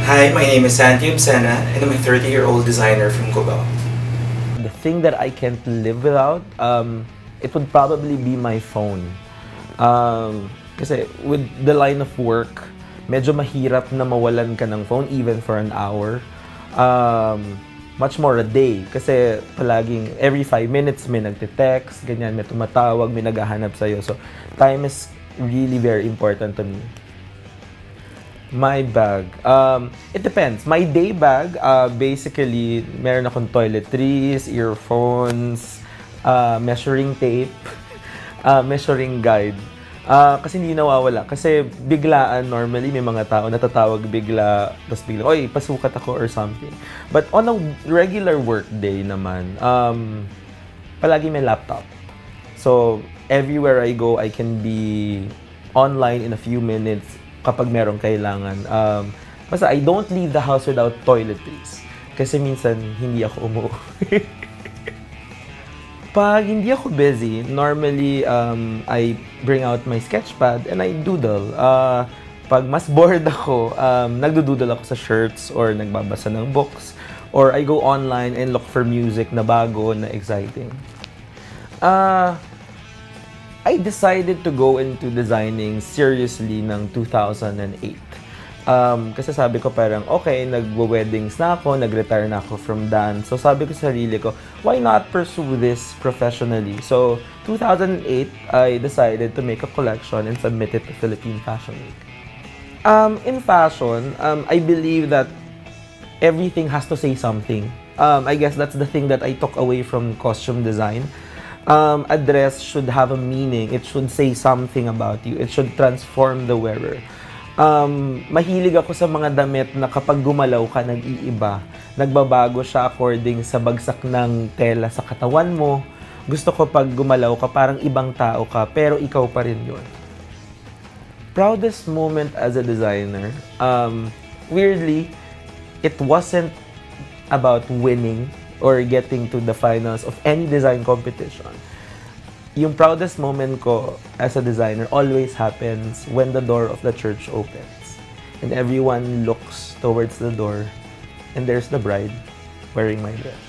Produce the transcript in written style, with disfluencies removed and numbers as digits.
Hi, my name is Santiago Sena, and I'm a 30-year-old designer from Cubao. The thing that I can't live without, it would probably be my phone. Kasi with the line of work, medyo mahirap na mawalan ka ng phone even for an hour. Much more a day. Kasi palaging every 5 minutes may nagte-text, ganyan, may tumatawag, may naghahanap sa'yo. So, time is really very important to me. My bag. It depends. My day bag, basically, meron akong toiletries, earphones, measuring tape, measuring guide. Kasi hindi nawawala. Kasi biglaan, normally, may mga tao natatawag bigla, tapos bigla, oy, pasukat ako or something. But on a regular work day naman, palagi may laptop. So, everywhere I go, I can be online in a few minutes kapag merong kailangan. Basta I don't leave the house without toiletries. Kasi minsan, hindi ako umuwi. Pag hindi ako busy, normally, I bring out my sketchpad and I doodle. Pag mas bored ako, nagdo-doodle ako sa shirts or nagbabasa ng books. Or I go online and look for music na bago, na exciting. I decided to go into designing seriously ng 2008. Kasi sabi ko parang, okay, nagwo-weddings na ako, nag-retire na ako from dance. So sabi ko sa sarili ko, why not pursue this professionally? So, 2008, I decided to make a collection and submit it to Philippine Fashion Week. In fashion, I believe that everything has to say something. I guess that's the thing that I took away from costume design. A dress should have a meaning. It should say something about you. It should transform the wearer. Mahilig ako sa mga damit na kapag gumalaw ka, nag-iiba. Nagbabago siya according sa bagsak ng tela sa katawan mo. Gusto ko pag gumalaw ka, parang ibang tao ka, pero ikaw pa rin yun. Proudest moment as a designer? Weirdly, it wasn't about winning or getting to the finals of any design competition. Yung proudest moment ko as a designer always happens when the door of the church opens and everyone looks towards the door and there's the bride wearing my dress.